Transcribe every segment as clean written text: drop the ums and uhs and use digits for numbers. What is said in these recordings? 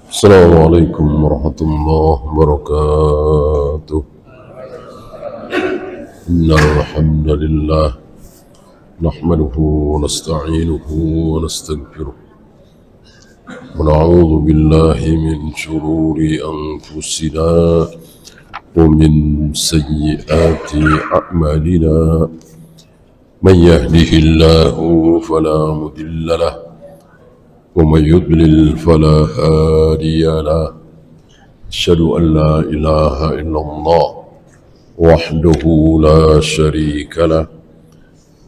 السلام عليكم ورحمة الله وبركاته. إن الحمد لله نحمده ونستعينه ونستغفره ونعوذ بالله من شرور أنفسنا ومن سيئات أعمالنا. من يهده الله فلا مضل له ومن يضلل فلا هادي له. أشهد أن لا إله إلا الله وحده لا شريك له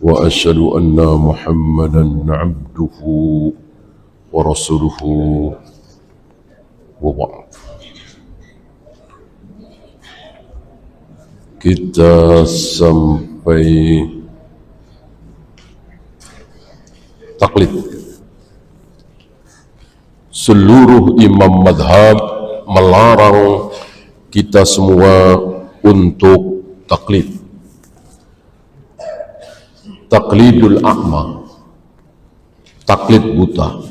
وأشهد أن محمدا عبده ورسوله وبعد. Kita sampai taklid. Seluruh imam madhab melarang kita semua untuk taklid. Taklidul a'ma, taklid buta.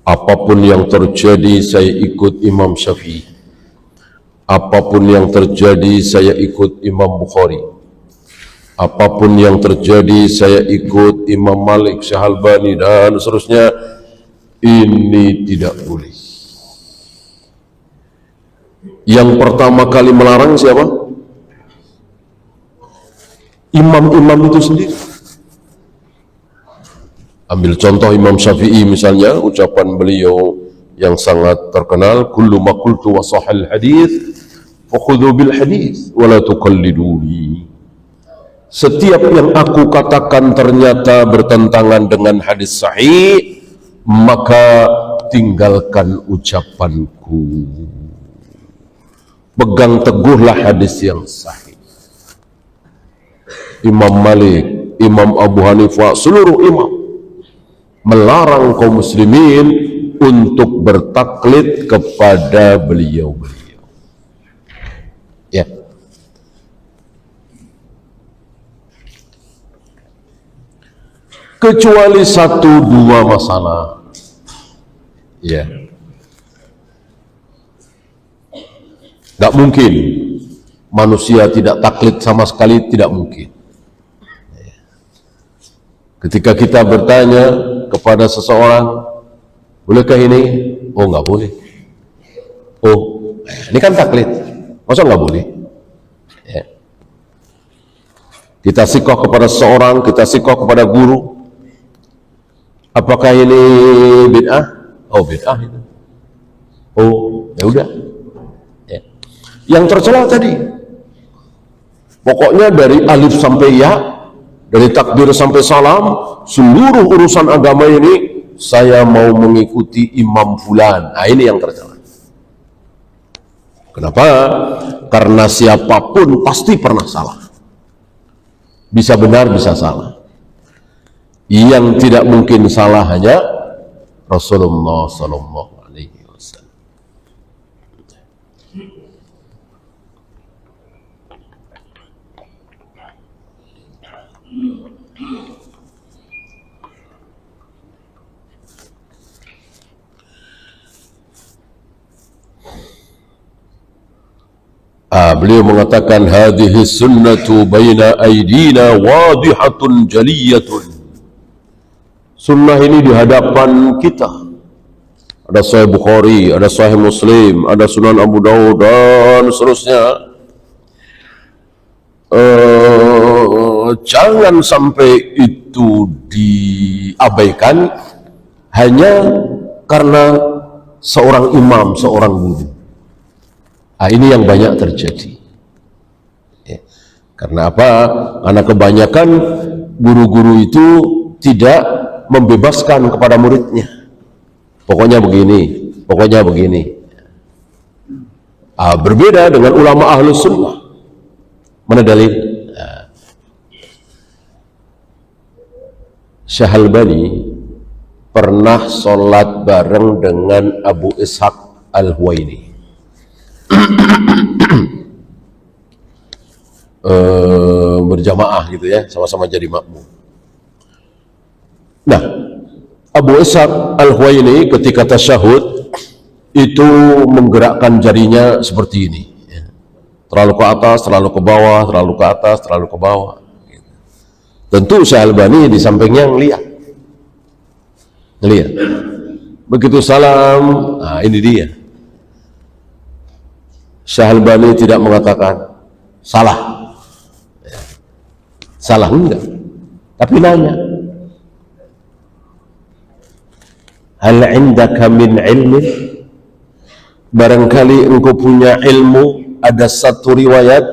Apapun yang terjadi saya ikut Imam Syafi'i. Apapun yang terjadi saya ikut Imam Bukhari. Apapun yang terjadi saya ikut Imam Malik, Syahalbani dan seterusnya. Ini tidak boleh. Yang pertama kali melarang siapa? Imam-imam itu sendiri. Ambil contoh Imam Syafi'i misalnya, ucapan beliau yang sangat terkenal, kullu ma qultu wa sahal hadits fakhudhu bil hadits wa la tuqalliduni. Setiap yang aku katakan ternyata bertentangan dengan hadis sahih, maka tinggalkan ucapanku. Pegang teguhlah hadis yang sahih. Imam Malik, Imam Abu Hanifah, seluruh imam melarang kaum muslimin untuk bertaklid kepada beliau-beliau. Ya. Kecuali satu dua masalah. Ya. Tidak mungkin manusia tidak taklid sama sekali, tidak mungkin. Ketika kita bertanya kepada seseorang, bolehkah ini? Oh, nggak boleh. Oh, ini kan taklid. Masa nggak boleh? Ya. Kita sikoh kepada seseorang, kita sikoh kepada guru. Apakah ini bid'ah? Oh, bid'ah itu. Oh, ya udah. Ya. Yang tercela tadi, pokoknya dari alif sampai ya, dari takbir sampai salam, seluruh urusan agama ini saya mau mengikuti imam fulan. Nah, ini yang tercela. Kenapa? Karena siapapun pasti pernah salah. Bisa benar, bisa salah. Yang tidak mungkin salah hanya Rasulullah sallallahu alaihi wasallam. Beliau mengatakan hadhihi sunnatu baina aidina wadihatun jaliyatun. Sunnah ini di hadapan kita. Ada Sahih Bukhari, ada Sahih Muslim, ada Sunan Abu Dawud dan seterusnya. Jangan sampai itu diabaikan hanya karena seorang imam, seorang guru. Nah, ini yang banyak terjadi. Ya. Karena apa? Karena kebanyakan guru-guru itu tidak membebaskan kepada muridnya. Pokoknya begini, pokoknya begini. Berbeda dengan ulama ahlus sunnah. Mana dalil? Syahalbani pernah sholat bareng dengan Abu Ishaq Al-Huwaini. Berjamaah gitu ya, sama-sama jadi makmum. Nah, Abu Ishaq Al-Huwaini ketika tasyahud itu menggerakkan jarinya seperti ini, terlalu ke atas, terlalu ke bawah, terlalu ke atas, terlalu ke bawah. Tentu Syekh Albani di sampingnya ngelihat. Begitu salam, nah ini dia. Syekh Albani tidak mengatakan salah, enggak, tapi nanya, hal indaka min ilmin, barangkali engkau punya ilmu, ada satu riwayat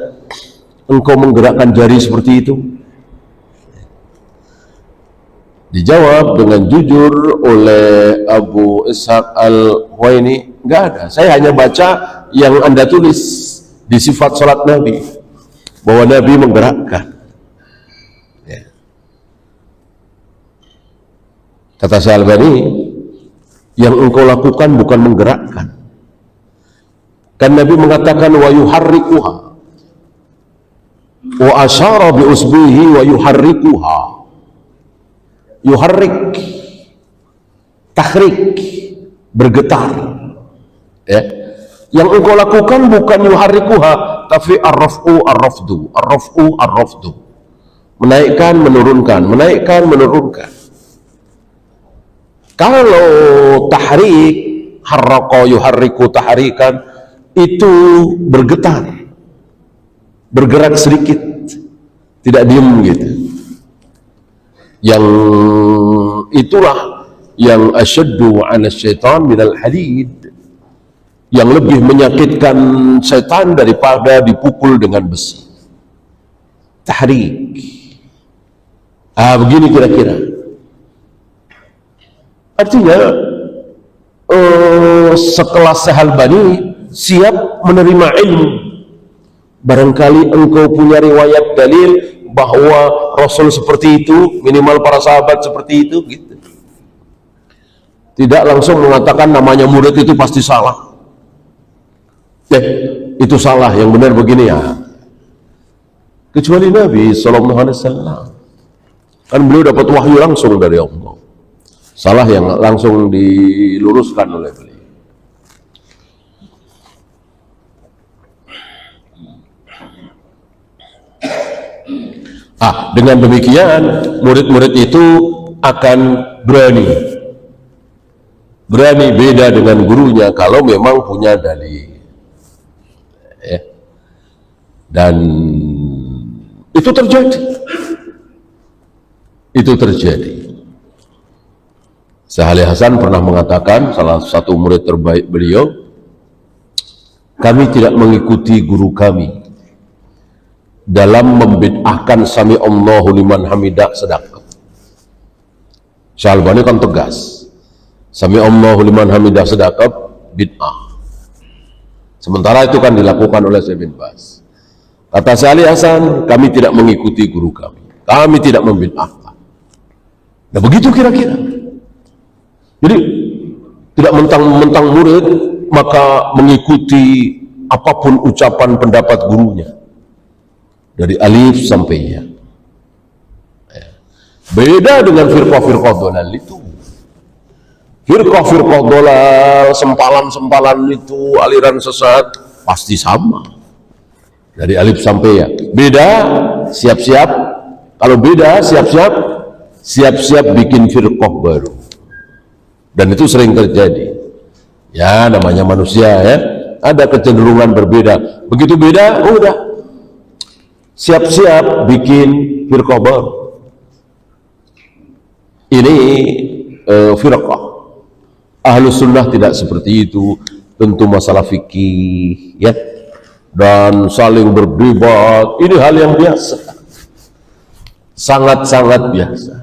engkau menggerakkan jari seperti itu. Dijawab dengan jujur oleh Abu Ishaq Al-Huwaini, enggak ada, saya hanya baca yang Anda tulis di sifat salat Nabi, bahwa Nabi menggerakkan. Kata Syekh Albani, yang engkau lakukan bukan menggerakkan, kan Nabi mengatakan wa yuharrikuha, wa asyara bi usbihi wa yuharrikuha. Yuharrik, tahrik, bergetar, ya. Yang engkau lakukan bukan yuharrikuha, tapi ar-raf'u ar-rafdu, ar-raf'u ar-rafdu, menaikkan menurunkan, menaikkan menurunkan. Kalau tahrik, harraqa yuharriku tahrikan, itu bergetar, bergerak sedikit, tidak diem gitu. Yang itulah yang asyaddu 'ala syaitan minal hadid, yang lebih menyakitkan setan daripada dipukul dengan besi. Tahrik. Begini kira-kira. Artinya sekelas Syekh Albani siap menerima ilmu. Barangkali engkau punya riwayat dalil bahwa Rasul seperti itu, minimal para sahabat seperti itu, gitu. Tidak langsung mengatakan namanya murid itu pasti salah. Itu salah, yang benar begini ya. Kecuali Nabi SAW, kan beliau dapat wahyu langsung dari Allah. Salah yang langsung diluruskan oleh beliau. Dengan demikian murid-murid itu akan berani beda dengan gurunya kalau memang punya dalil, ya. Dan itu terjadi. Syekh Ali Hasan pernah mengatakan, salah satu murid terbaik beliau, kami tidak mengikuti guru kami dalam membid'ahkan sami Allahu liman hamidah sedekah. Syekh Albani kan tegas, sami Allahu liman hamidah sedekah bid'ah. Sementara itu kan dilakukan oleh Syekh bin Baz. Kata Syekh Ali Hasan, kami tidak mengikuti guru kami tidak membid'ahkan. Nah begitu kira-kira. Jadi tidak mentang-mentang murid maka mengikuti apapun ucapan pendapat gurunya, dari alif sampai ya. Beda dengan firqah-firqah dolal itu. Firqah-firqah dolal, sempalan-sempalan itu, aliran sesat, pasti sama. Dari alif sampai ya. Beda, siap-siap. Kalau beda, siap-siap bikin firqah baru. Dan itu sering terjadi. Ya, namanya manusia ya. Ada kecenderungan berbeda. Begitu beda, udah. Siap-siap bikin firqah baru. Ini firqah. Ahlus sunnah tidak seperti itu. Tentu masalah fikih ya, dan saling berdebat, ini hal yang biasa, sangat-sangat biasa.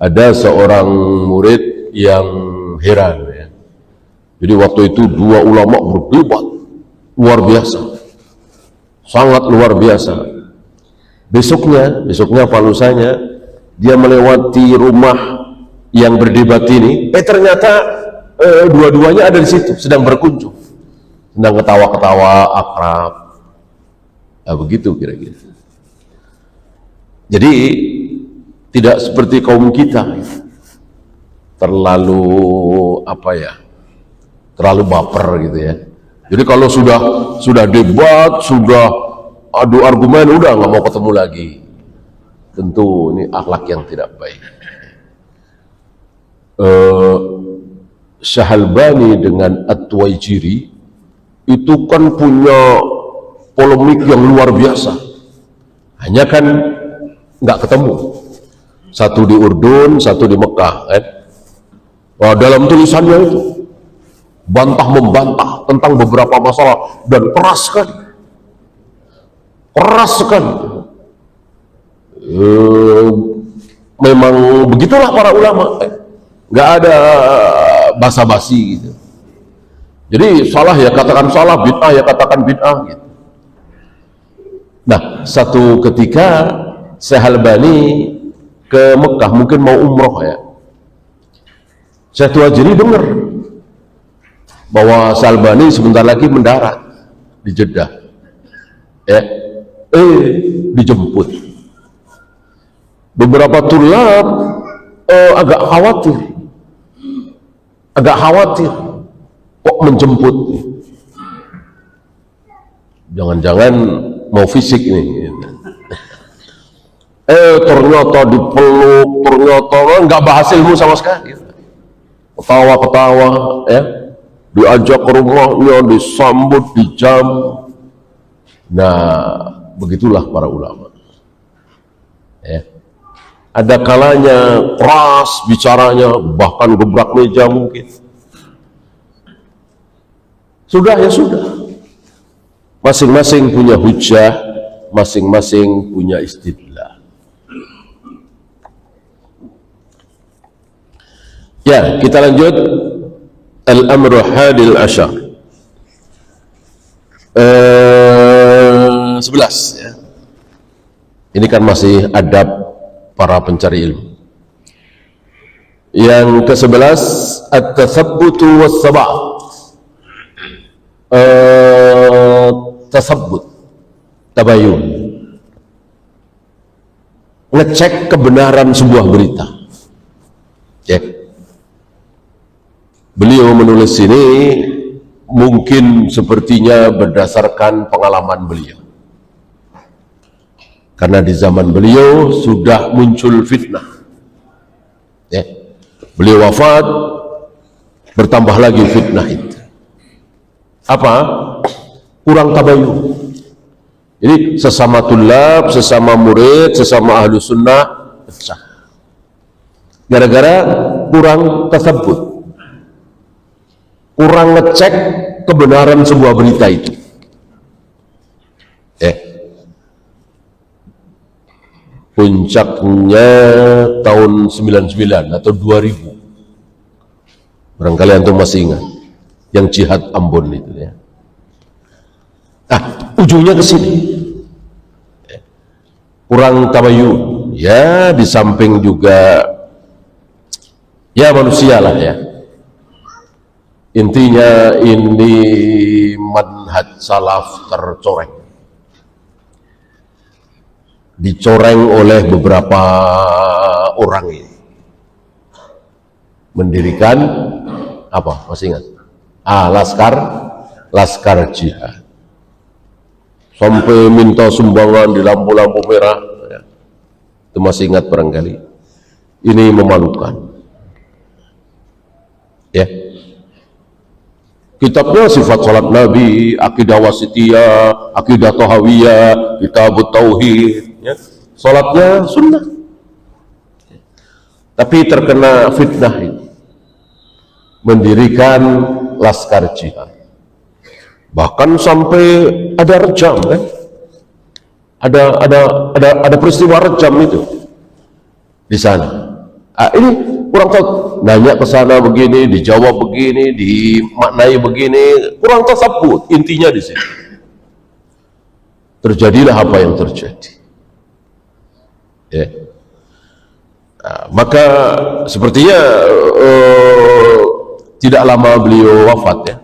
Ada seorang murid yang heran ya. Jadi waktu itu dua ulama berdebat luar biasa, sangat luar biasa. Besoknya apa lusanya, dia melewati rumah yang berdebat ini, ternyata dua-duanya ada di situ, sedang berkunjung, sedang ketawa-ketawa akrab. Nah, begitu kira-kira. Jadi tidak seperti kaum kita terlalu apa ya, terlalu baper gitu ya. Jadi kalau sudah debat, sudah adu argumen, udah nggak mau ketemu lagi. Tentu ini akhlak yang tidak baik. Syahalbani dengan At-Tuwaijiri itu kan punya polemik yang luar biasa. Hanya kan nggak ketemu. Satu di Urdun, satu di Mekah. Wah, dalam tulisannya itu bantah membantah tentang beberapa masalah dan keras sekali. Keras sekali. Memang begitulah para ulama. Nggak ada basa-basi gitu. Jadi salah ya katakan salah, bid'ah ya katakan bid'ah gitu. Nah, satu ketika Syahalbani ke Mekah, mungkin mau umroh ya. Syekh Tuwaijiri dengar bahwa Syahalbani sebentar lagi mendarat di Jeddah. Dijemput. Beberapa tulab agak khawatir kok menjemput, jangan-jangan mau fisik ini. Ternyata dipeluk, ternyata nggak bahas ilmu sama sekali, ketawa-ketawa ya, diajak ke rumahnya, disambut, dijamu. Nah, begitulah para ulama ya. Ada kalanya keras bicaranya, bahkan gebrak meja mungkin. Sudah ya sudah. Masing-masing punya hujah, masing-masing punya istidlal. Ya, kita lanjut. Al-amru hadil asyar. 11 ya. Ini kan masih adab para pencari ilmu. Yang ke-11, at-tathabbutu was-sabah. Tasabbut, tabayun, ngecek kebenaran sebuah berita ya. Beliau menulis ini mungkin sepertinya berdasarkan pengalaman beliau, karena di zaman beliau sudah muncul fitnah ya. Beliau wafat, bertambah lagi fitnah itu. Apa? Kurang tabayun. Jadi sesama tulab, sesama murid, sesama ahlu sunnah pecah. Gara-gara kurang tasabbut, kurang ngecek kebenaran sebuah berita itu. Puncaknya tahun 99 atau 2000. Barangkali antum masih ingat yang jihad Ambon itu ya. Nah, ujungnya ke sini. Kurang tabayun. Ya, di samping juga ya manusia lah ya. Intinya ini manhaj salaf tercoreng. Dicoreng oleh beberapa orang ini. Mendirikan apa? Masih ingat? Laskar Jihad. Sampai minta sumbangan di lampu-lampu merah ya. Itu masih ingat barangkali. Ini memalukan ya. Kitabnya sifat salat Nabi, akidah wasitiyah, akidah tahawiyah, kitab tauhid ya. Salatnya sunnah, tapi terkena fitnah ini, mendirikan laskar jihad. Bahkan sampai ada rejam kan, ada peristiwa rejam itu di sana. Ini kurang tahu, nanya ke sana begini, dijawab begini, dimaknai begini, kurang tasabbut. Intinya di sini terjadilah apa yang terjadi ya. Maka sepertinya tidak lama beliau wafat ya.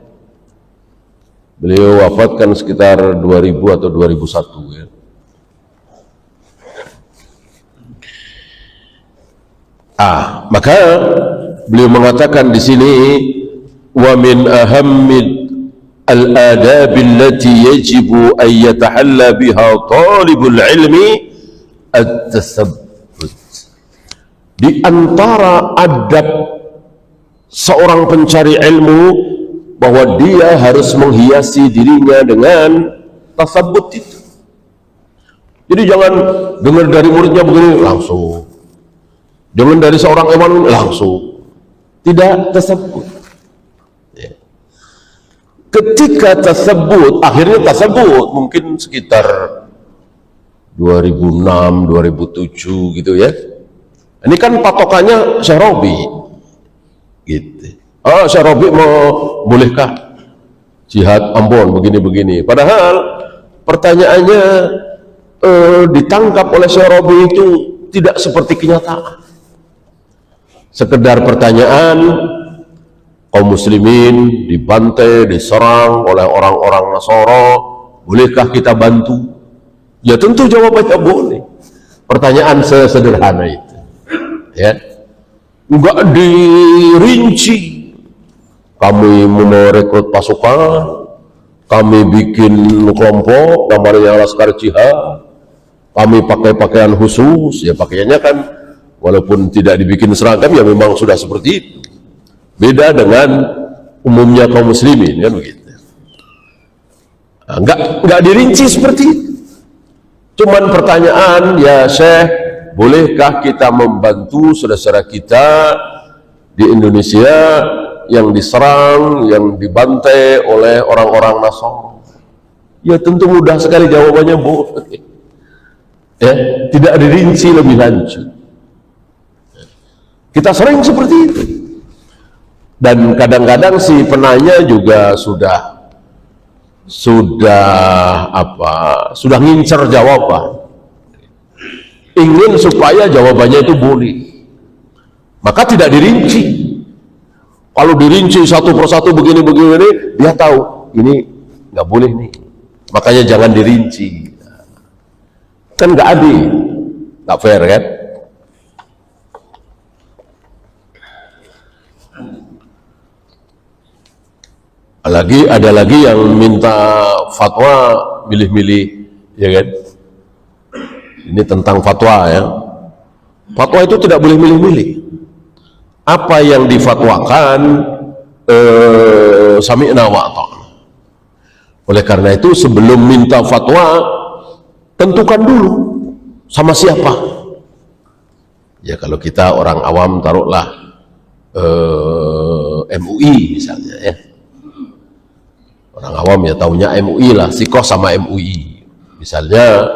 Beliau wafat kan sekitar 2000 atau 2001 ya. Maka beliau mengatakan di sini, wa min ahammil al-adab allati yajibu an yatahalla biha talibul ilmi at-tathabbut. Di antara adab seorang pencari ilmu bahwa dia harus menghiasi dirinya dengan tasabbut itu. Jadi jangan dengar dari muridnya begini langsung, jangan dari seorang imam langsung, tidak tasabbut. Ya. Ketika tasabbut, akhirnya tasabbut mungkin sekitar 2006, 2007 gitu ya. Ini kan patokannya Syekh Robi, gitu. Syekh Robi bolehkah jihad Ambon begini-begini? Padahal pertanyaannya ditangkap oleh Syekh Robi itu tidak seperti kenyataan. Sekedar pertanyaan, kaum muslimin dibantai, diserang oleh orang-orang Nasara, bolehkah kita bantu? Ya tentu jawabannya boleh. Pertanyaan sesederhana itu, ya, enggak dirinci. Kami merekrut pasukan, kami bikin kelompok namanya Laskar Jihad, kami pakai pakaian khusus, ya pakaiannya kan walaupun tidak dibikin seragam ya memang sudah seperti itu. Beda dengan umumnya kaum muslimin kan begitu. Nah, enggak dirinci seperti itu. Cuman pertanyaan, ya Syekh, bolehkah kita membantu saudara-saudara kita di Indonesia yang diserang, yang dibantai oleh orang-orang Nasrani? Ya tentu mudah sekali jawabannya boleh. Ya, tidak dirinci lebih lanjut. Kita sering seperti itu. Dan kadang-kadang si penanya juga sudah ngincer jawaban, ingin supaya jawabannya itu boleh, maka tidak dirinci. Kalau dirinci satu persatu begini-begini, dia tahu ini nggak boleh nih, makanya jangan dirinci. Kan nggak adil, nggak fair kan? Ada lagi yang minta fatwa milih-milih, ya kan? Ini tentang fatwa ya. Fatwa itu tidak boleh milih-milih. Apa yang difatwakan sami'na wa ata'na. Oleh karena itu sebelum minta fatwa tentukan dulu sama siapa. Ya kalau kita orang awam taruhlah MUI misalnya ya. Orang awam ya taunya MUI lah, sikoh sama MUI. Misalnya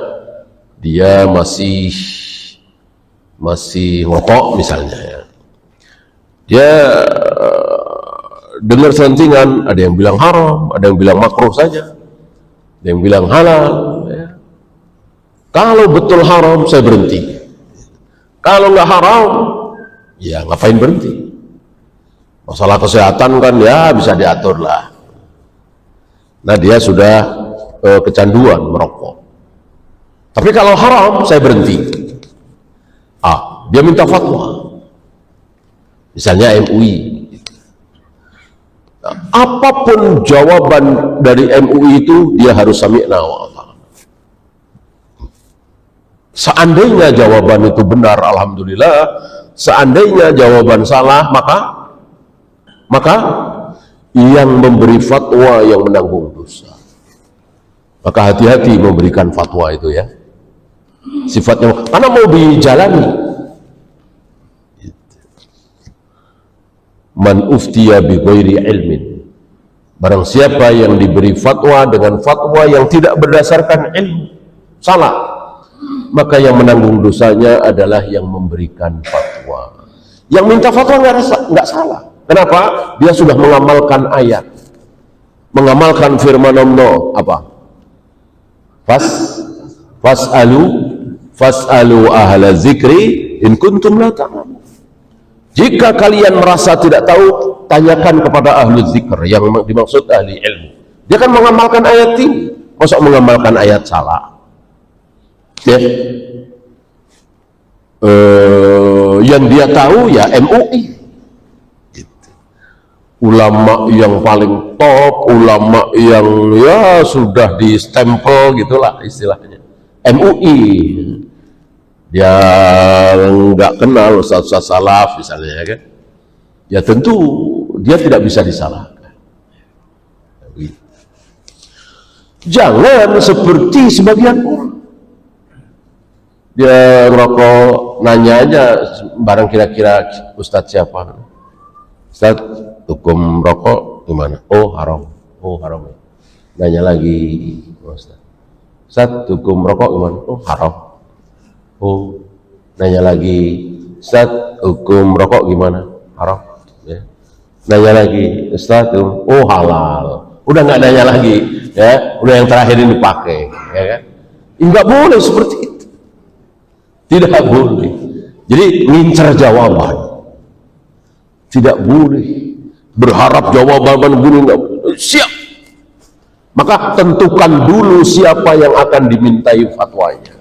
dia masih ngokok misalnya ya. Dia dengar selentingan, ada yang bilang haram, ada yang bilang makruh saja, ada yang bilang halal ya. Kalau betul haram saya berhenti, kalau nggak haram ya ngapain berhenti. Masalah kesehatan kan ya bisa diatur lah. Nah dia sudah kecanduan merokok, tapi kalau haram saya berhenti. Dia minta fatwa, misalnya MUI. Nah, apapun jawaban dari MUI itu dia harus sami'na wa ata'na. Seandainya jawaban itu benar, alhamdulillah. Seandainya jawaban salah, maka yang memberi fatwa yang menanggung dosa. Maka hati-hati memberikan fatwa itu ya. Sifatnya karena mau dijalani. Man uftiya bi ghairi ilmin. Barang siapa yang diberi fatwa dengan fatwa yang tidak berdasarkan ilmu, salah, maka yang menanggung dosanya adalah yang memberikan fatwa. Yang minta fatwa nggak salah. Kenapa? Dia sudah mengamalkan ayat, mengamalkan firman Allah apa? Fas'alu ahla zikri in kuntum la ta'lamun. Jika kalian merasa tidak tahu, tanyakan kepada ahlu zikr, yang dimaksud ahli ilmu. Dia kan mengamalkan ayat ini, masa mengamalkan ayat salah? Ya. Yang dia tahu ya MUI. ulama yang paling top, ulama yang ya sudah di stempel gitulah istilahnya. MUI, dia nggak kenal Ustaz-Ustaz salaf misalnya, kan? Ya tentu dia tidak bisa disalahkan. Jangan seperti sebagian orang, dia ngerokok, nanya aja barang kira-kira Ustadz siapa, Ustadz hukum rokok gimana? Oh haram, oh haram. Nanya lagi, Ustadz hukum rokok gimana? Oh haram. Oh, nanya lagi, Ustadz hukum rokok gimana? Haram. Ya. Nanya lagi, Ustadz, oh halal. Udah nggak nanya lagi, ya. Udah yang terakhir ini dipakai, ya kan? Nggak boleh seperti itu. Tidak boleh. Jadi ngincar jawaban. Tidak boleh. Berharap jawaban guru nggak siap, maka tentukan dulu siapa yang akan dimintai fatwanya.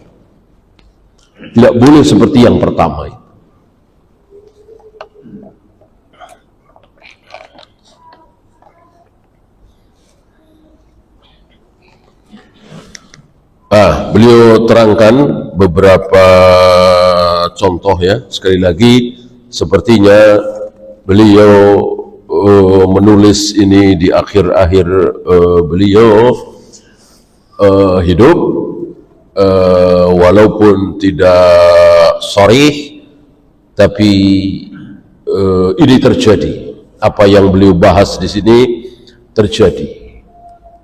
Tidak boleh seperti yang pertama itu. Beliau terangkan beberapa contoh ya. Sekali lagi, sepertinya beliau menulis ini di akhir-akhir beliau hidup, walaupun tidak sharih, tapi ini terjadi. Apa yang beliau bahas di sini terjadi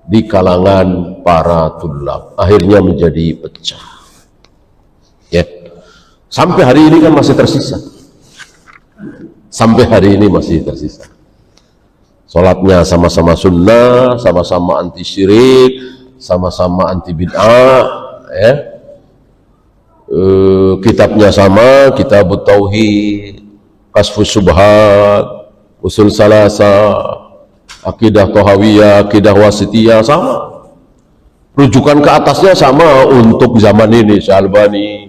di kalangan para tulab, akhirnya menjadi pecah. Ya, sampai hari ini kan masih tersisa. Sampai hari ini masih tersisa. Sholatnya sama-sama sunnah, sama-sama anti syirik, sama-sama anti bid'ah, ya. Kitabnya sama, kitab tauhid, kasfus subhat, usul salasa, akidah tohawiyah, akidah wasitiyah, sama. Rujukan ke atasnya sama untuk zaman ini, Syekh Albani,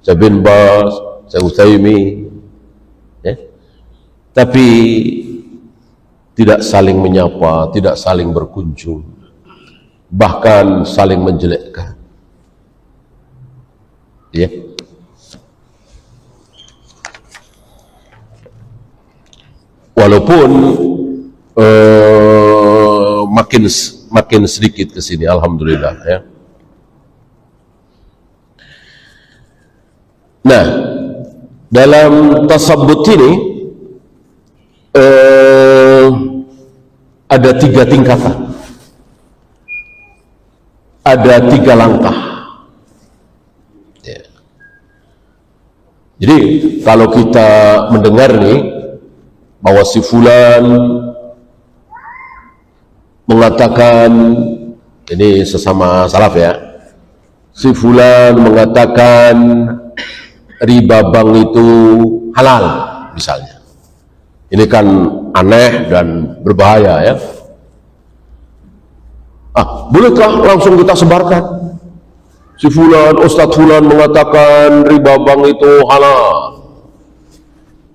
Syekh bin Baz, Syekh Utsaimin, ya. Tapi tidak saling menyapa, tidak saling berkunjung, bahkan saling menjelekkan. Ya. Walaupun makin sedikit ke sini, alhamdulillah ya. Nah, dalam tasabbut ini ada 3 tingkatan, ada 3 langkah. Ya. Jadi kalau kita mendengar nih bahwa si fulan mengatakan, ini sesama salaf ya, si fulan mengatakan riba bank itu halal misalnya. Ini kan aneh dan berbahaya ya. Bolehkah langsung kita sebarkan? Si fulan, Ustadz fulan mengatakan riba bank itu halal.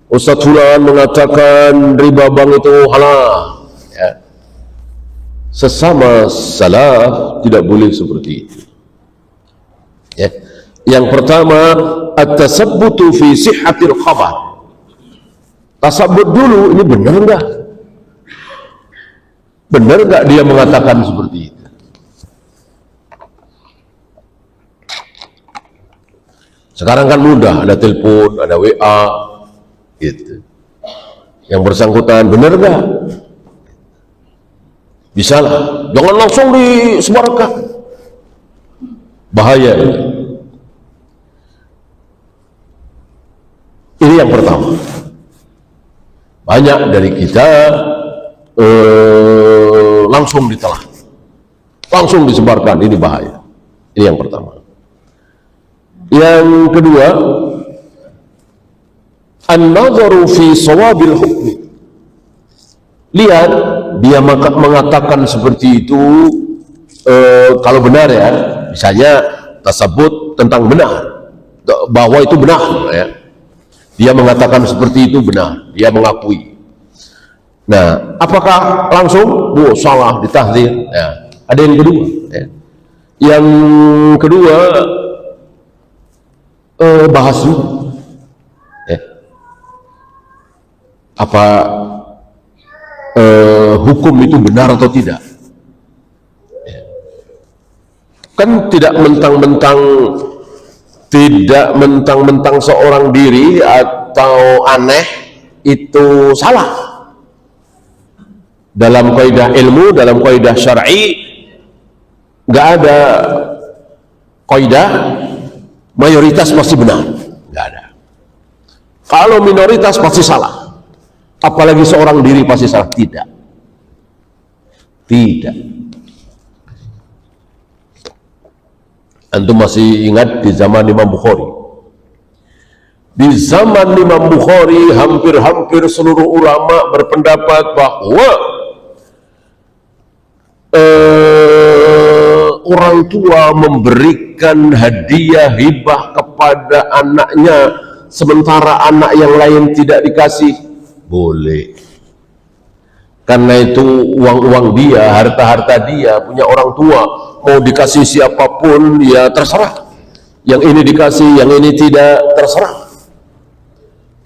Ustadz fulan mengatakan riba bank itu halal. Ya. Sesama salaf tidak boleh seperti itu. Ya. Yang pertama, at-tasabbutu fi sihhatil khabar. Tasabbut dulu, ini benar enggak? Benar enggak dia mengatakan seperti itu? Sekarang kan mudah, ada telepon, ada WA, gitu. Yang bersangkutan benar enggak? Bisa lah, jangan langsung disebarkan. Bahaya ini. Ini yang pertama. Banyak dari kita langsung ditelah, langsung disebarkan, ini bahaya. Ini yang pertama. Yang kedua, an-nadharu fi shawabil hukmi. Lihat dia mengatakan seperti itu, kalau benar ya, misalnya tasabut tentang benar, bahwa itu benar ya. Dia mengatakan seperti itu benar, dia mengakui. Nah, apakah langsung salah ditahdzir? Nah, ada yang kedua. Ya. Yang kedua, bahas dulu. Ya. Apa hukum itu benar atau tidak? Ya. Kan tidak mentang-mentang seorang diri atau aneh itu salah. Dalam kaidah ilmu, dalam kaidah syar'i, nggak ada kaidah mayoritas pasti benar, nggak ada. Kalau minoritas pasti salah, apalagi seorang diri pasti salah, tidak. Antum masih ingat di zaman Imam Bukhari? Di zaman Imam Bukhari hampir seluruh ulama berpendapat bahwa orang tua memberikan hadiah hibah kepada anaknya sementara anak yang lain tidak dikasih, boleh. Karena itu uang dia, harta dia, punya orang tua, mau dikasih siapapun ya terserah. Yang ini dikasih, yang ini tidak, terserah.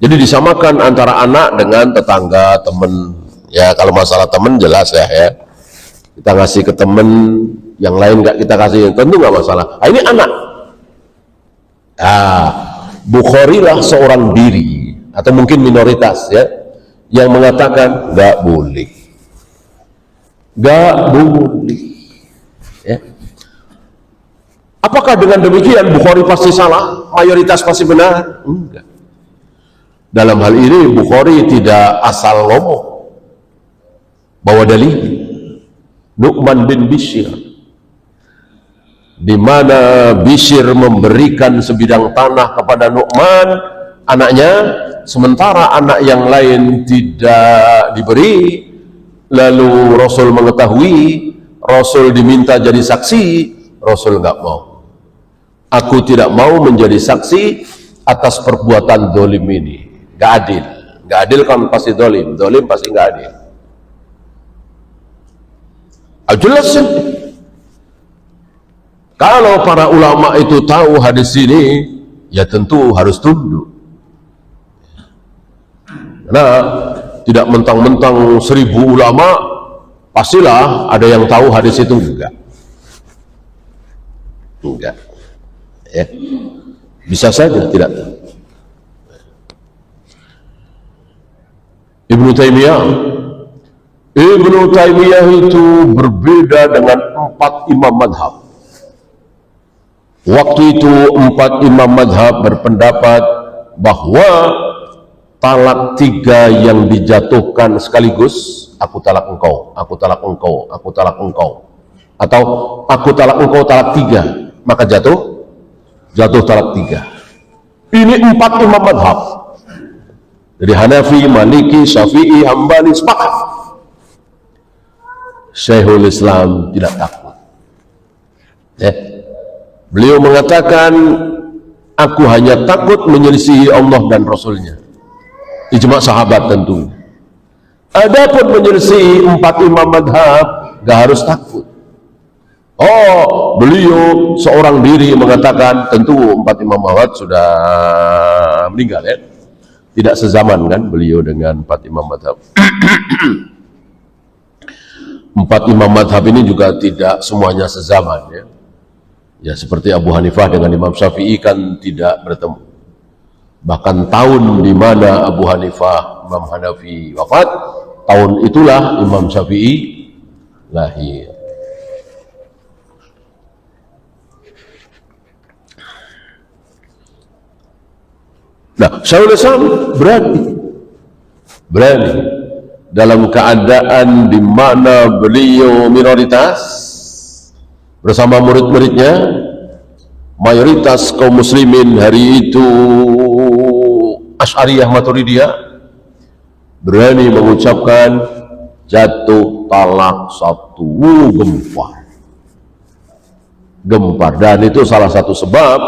Jadi disamakan antara anak dengan tetangga, teman. Ya kalau masalah teman jelas ya. Kita ngasih ke teman, yang lain nggak kita kasih, tentu nggak masalah. Ini anak. Bukhari lah seorang diri atau mungkin minoritas ya yang mengatakan nggak boleh. Ya. Apakah dengan demikian Bukhari pasti salah, mayoritas pasti benar? Enggak. Dalam hal ini Bukhari tidak asal ngomong, bawa dalil. Nu'man bin Bishr, di mana Bishr memberikan sebidang tanah kepada Nu'man anaknya, sementara anak yang lain tidak diberi. Lalu Rasul mengetahui, Rasul diminta jadi saksi, Rasul nggak mau. Aku tidak mau menjadi saksi atas perbuatan dolim ini. Nggak adil kan pasti dolim pasti nggak adil. Jelas ya. Kalau para ulama itu tahu hadis ini, ya tentu harus tunduk. Karena tidak mentang-mentang 1000 ulama pastilah ada yang tahu hadis itu, enggak. Ya. Bisa saja tidak tahu. Ibnu Taimiyah itu berbeda dengan 4 imam madhab. Waktu itu 4 imam madhab berpendapat bahwa talak 3 yang dijatuhkan sekaligus, aku talak engkau, aku talak engkau, aku talak engkau, atau aku talak engkau talak 3, maka jatuh talak 3. Ini 4 imam madhab. Dari Hanafi, Maliki, Syafi'i, Hambali sepakat. Syekhul Islam tidak takut. Beliau mengatakan, aku hanya takut menyelisihi Allah dan Rasulnya. Ijma sahabat tentu. Adapun menyelisihi 4 imam madhab, gak harus takut. Beliau seorang diri mengatakan, tentu 4 imam madhab sudah meninggal ya. Tidak sezaman kan beliau dengan 4 imam madhab. 4 imam madhab ini juga tidak semuanya sezaman ya. Ya seperti Abu Hanifah dengan Imam Syafi'i kan tidak bertemu. Bahkan tahun di mana Abu Hanifah, Imam Hanafi wafat, tahun itulah Imam Syafi'i lahir. Nah, Syekhul Islam berani dalam keadaan di mana beliau minoritas bersama murid-muridnya, mayoritas kaum muslimin hari itu Asy'ariyah Maturidiyah, berani mengucapkan jatuh talak 1, gempar, dan itu salah satu sebab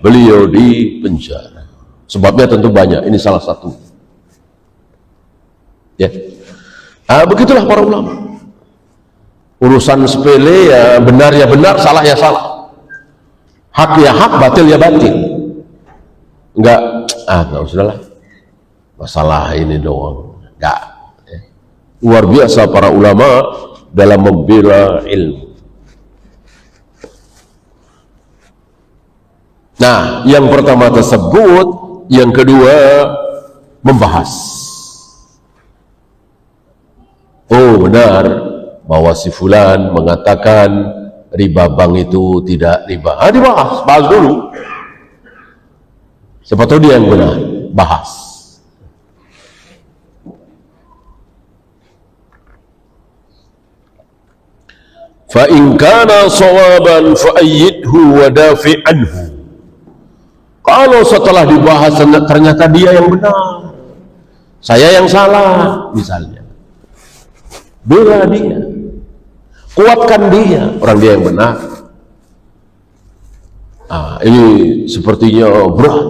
beliau di penjara. Sebabnya tentu banyak, ini salah satu ya. Begitulah para ulama. Urusan sepele ya benar, salah ya salah. Hak ya hak, batil ya batil. Enggak usahlah. Masalah ini doang. Enggak. Luar biasa para ulama dalam membela ilmu. Nah, yang pertama tersebut, yang kedua membahas. Oh benar bahwa si fulan mengatakan riba bank itu tidak riba. Bahas dulu. Siapa tahu dia yang benar, bahas. Fa in kana shawaban fa ayyidhu wa dafi' anhu. Kalau setelah dibahas ternyata dia yang benar, saya yang salah, misalnya, bela dia, kuatkan dia, orang dia yang benar. Ini sepertinya berat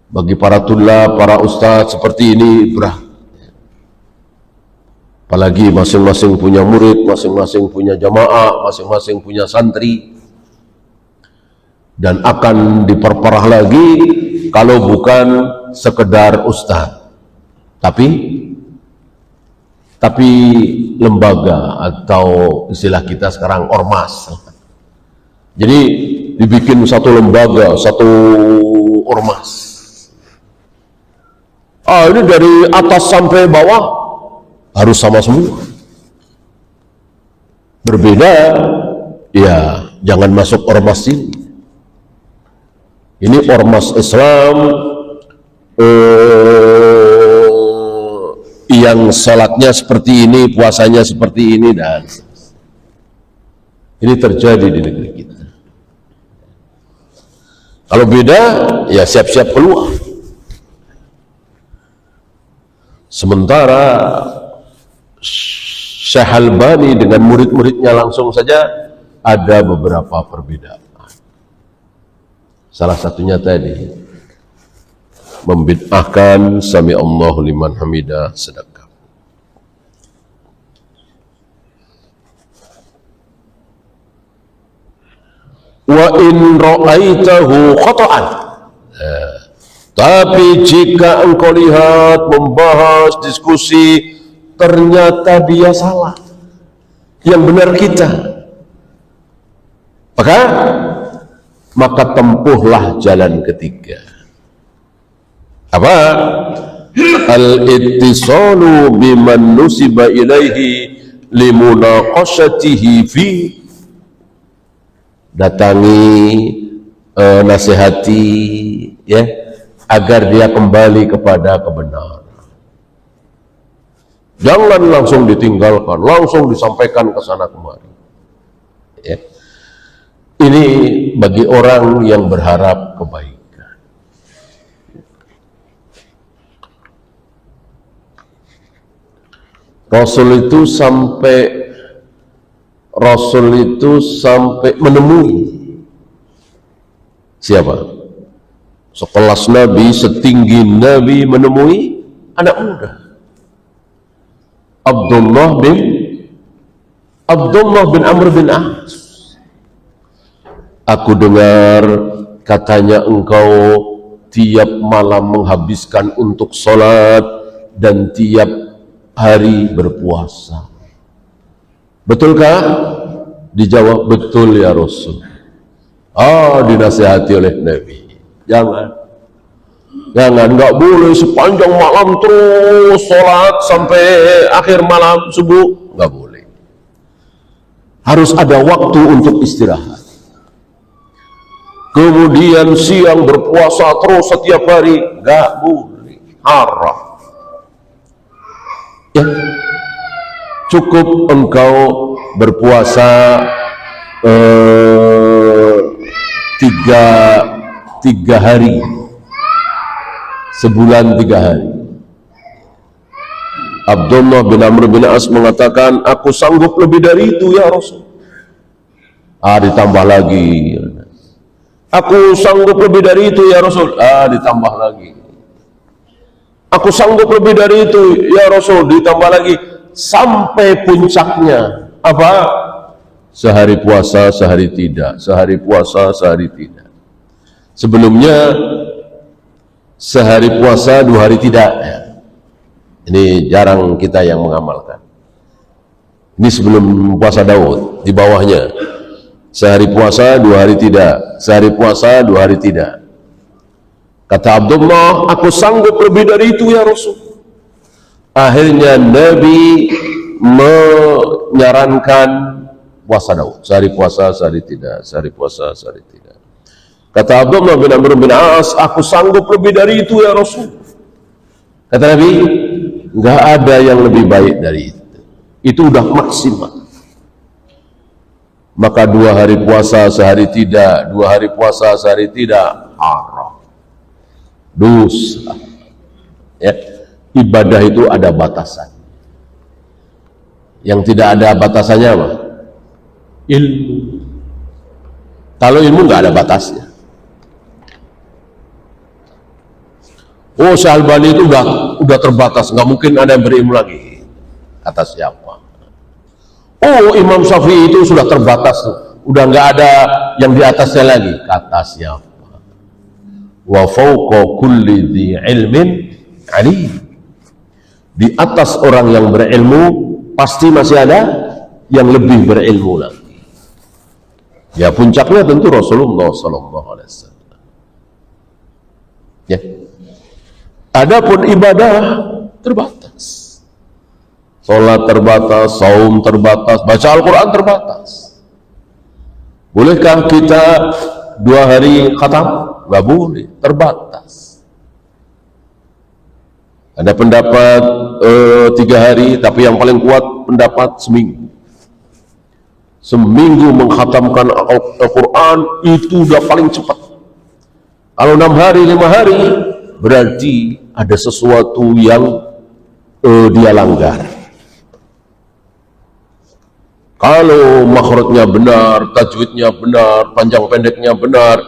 bagi para tulab, para ustadz, seperti ini berat. Apalagi masing-masing punya murid, masing-masing punya jamaah, masing-masing punya santri. Dan akan diperparah lagi kalau bukan sekedar ustadz, tapi lembaga atau istilah kita sekarang ormas. Jadi dibikin satu lembaga, satu ormas. Ini dari atas sampai bawah harus sama semua. Berbeda, ya jangan masuk ormas ini. Ini ormas Islam yang salatnya seperti ini, puasanya seperti ini, dan ini terjadi di negeri kita. Kalau beda, ya siap-siap keluar. Sementara Syekh Albani dengan murid-muridnya langsung saja ada beberapa perbedaan. Salah satunya tadi membid'ahkan sami Allahu liman hamidah sedekah. Wa in ra'aitahu khata'an. Tapi jika engkau lihat, membahas, diskusi, ternyata dia salah, yang benar kita, maka tempuhlah jalan ketiga. Apa? Al-ittisalu biman nusiba ilaihi limunaqashatihi fi. Datangi, nasihati, ya, agar dia kembali kepada kebenaran. Jangan langsung ditinggalkan, langsung disampaikan ke sana kemari. Ya. Ini bagi orang yang berharap kebaikan. Rasul itu sampai menemui siapa? Sekelas Nabi, setinggi Nabi menemui anak muda. Abdullah bin Amr bin As. Aku dengar katanya engkau tiap malam menghabiskan untuk sholat dan tiap hari berpuasa. Betulkah? Dijawab, betul ya Rasul. Dinasihati oleh Nabi. Jangan, nggak boleh sepanjang malam terus sholat sampai akhir malam subuh, nggak boleh. Harus ada waktu untuk istirahat. Kemudian siang berpuasa terus setiap hari, nggak boleh, haram. Ya, cukup engkau berpuasa tiga hari, sebulan 3 hari. Abdullah bin Amr bin As mengatakan, aku sanggup lebih dari itu ya Rasul. Ditambah lagi. Aku sanggup lebih dari itu ya Rasul. Ditambah lagi. Aku sanggup lebih dari itu ya Rasul. Ditambah lagi sampai puncaknya apa? Sehari puasa, sehari tidak. Sehari puasa, sehari tidak. Sebelumnya sehari puasa, 2 hari tidak. Ini jarang kita yang mengamalkan. Ini sebelum puasa Daud. Di bawahnya sehari puasa, 2 hari tidak. Sehari puasa, 2 hari tidak. Kata Abdullah, aku sanggup lebih dari itu ya Rasul. Akhirnya Nabi menyarankan puasa Daud. Sehari puasa, sehari tidak. Sehari puasa, sehari tidak. Kata Abdullah bin Amr bin As, aku sanggup lebih dari itu ya Rasul. Kata Nabi, enggak ada yang lebih baik dari itu. Itu udah maksimal. Maka 2 hari puasa, sehari tidak. 2 hari puasa, sehari tidak. Haram. Dosa. Ya. Ibadah itu ada batasan. Yang tidak ada batasannya apa? Ilmu. Kalau ilmu nggak ada batasnya. Oh, Syalbani itu udah terbatas, nggak mungkin ada yang berilmu lagi. Kata siapa? Oh, Imam Syafi'i itu sudah terbatas, udah nggak ada yang di atasnya lagi. Kata siapa? Wa fawqa kulli dzi ilmin alim. Di atas orang yang berilmu pasti masih ada yang lebih berilmu lagi. Ya, puncaknya tentu Rasulullah sallallahu alaihi wasallam. Ya. Adapun ibadah terbatas. Salat terbatas, saum terbatas, baca Al-Qur'an terbatas. Bolehkah kita 2 hari khatam? Nggak boleh, terbatas. Ada pendapat 3 hari, tapi yang paling kuat pendapat seminggu. Seminggu mengkhatamkan Al-Quran itu udah paling cepat. Kalau 6 hari, 5 hari, berarti ada sesuatu yang dia langgar. Kalau makhrajnya benar, tajwidnya benar, panjang pendeknya benar,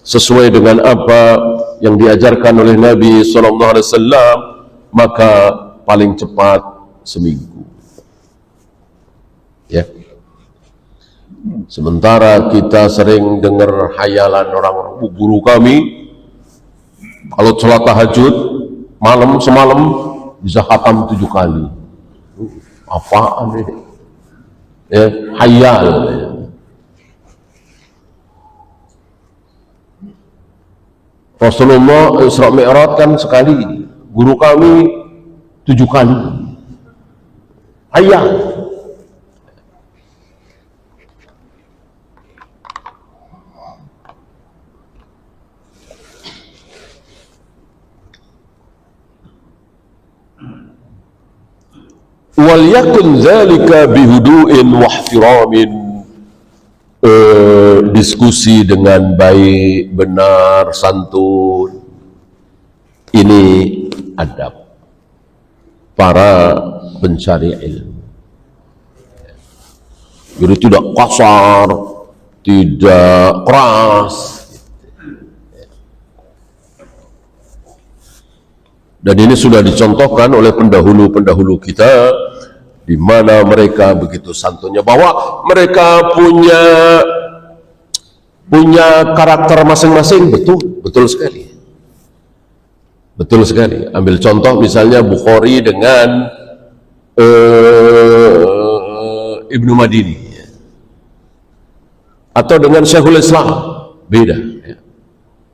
sesuai dengan apa yang diajarkan oleh Nabi SAW, maka paling cepat seminggu. Ya. Sementara kita sering dengar hayalan orang-orang, guru kami kalau sholat tahajud semalam bisa khatam 7 kali. Apaan ini? Ya, hayal. Ya. Rasulullah Isra Mi'raj kan sekali, guru kami 7 kali. Hayal. Wal yakun dzalika bihudu'in wa ihtiramin. Diskusi dengan baik, benar, santun. Ini adab para pencari ilmu. Jadi tidak kasar, tidak keras. Dan ini sudah dicontohkan oleh pendahulu-pendahulu kita, di mana mereka begitu santunnya, bahwa mereka punya karakter masing-masing. Betul sekali. Betul sekali. Ambil contoh misalnya Bukhari dengan Ibnu Madini, atau dengan Syekhul Islam, beda.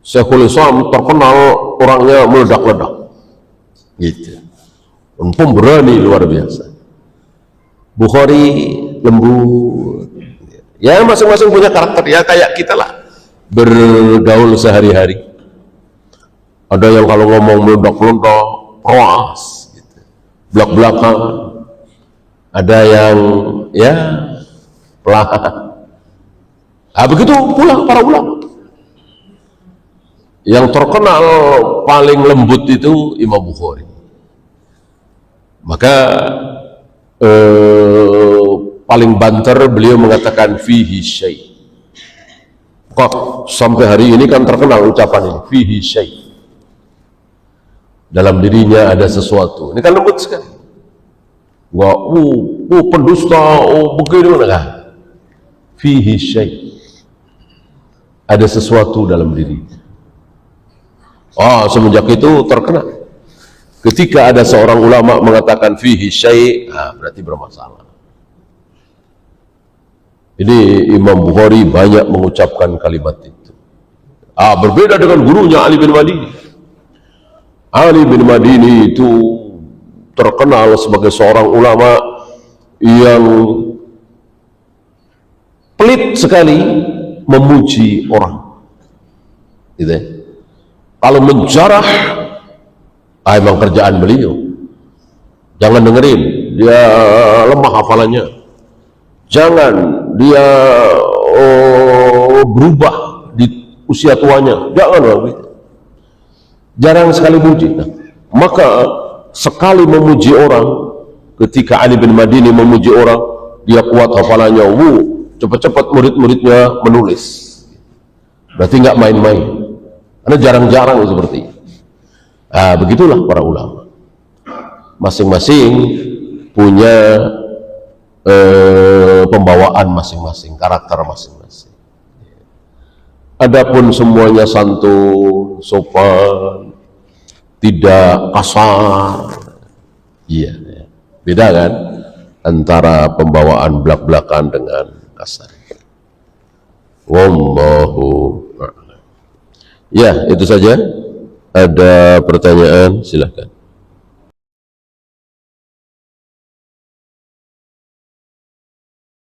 Syekhul Islam terkenal orangnya meledak-ledak. Gitu. Pemberani luar biasa. Bukhari lembut. Ya, masing-masing punya karakter, ya kayak kita lah bergaul sehari-hari. Ada yang kalau ngomong meledak-ledak, keras gitu, belak-belakan. Ada yang ya pelan. Begitu pula para ulama. Yang terkenal paling lembut itu Imam Bukhari. Maka paling banter beliau mengatakan fihi syai'. Kok sampai hari ini kan terkenal ucapan ini, fihi syai'. dalam dirinya ada sesuatu. Ini kan lembut sekali. Wah, pendusta, begini mana? Fihi syai'. Ada sesuatu dalam dirinya. Semenjak itu terkena. Ketika ada seorang ulama mengatakan fihi syai', berarti bermasalah. Ini Imam Bukhari banyak mengucapkan kalimat itu. Berbeda dengan gurunya Ali bin Madini. Ali bin Madini itu terkenal sebagai seorang ulama yang pelit sekali memuji orang. Gitu ya. Kalau menjarah, emang kerjaan beliau. Jangan dengerin, dia lemah hafalannya. Jangan dia berubah di usia tuanya. Jangan begitu. Jarang sekali muji. Maka sekali memuji orang, ketika Ali bin Madini memuji orang, dia kuat hafalannya. Cepat-cepat murid-muridnya menulis. Berarti nggak main-main. Karena jarang-jarang seperti itu. Begitulah para ulama. Masing-masing punya pembawaan masing-masing, karakter masing-masing. Adapun semuanya santun, sopan, tidak kasar. Iya, beda kan antara pembawaan belak-belakan dengan kasar. Wallahu a'lam. Ya, itu saja. Ada pertanyaan, silahkan.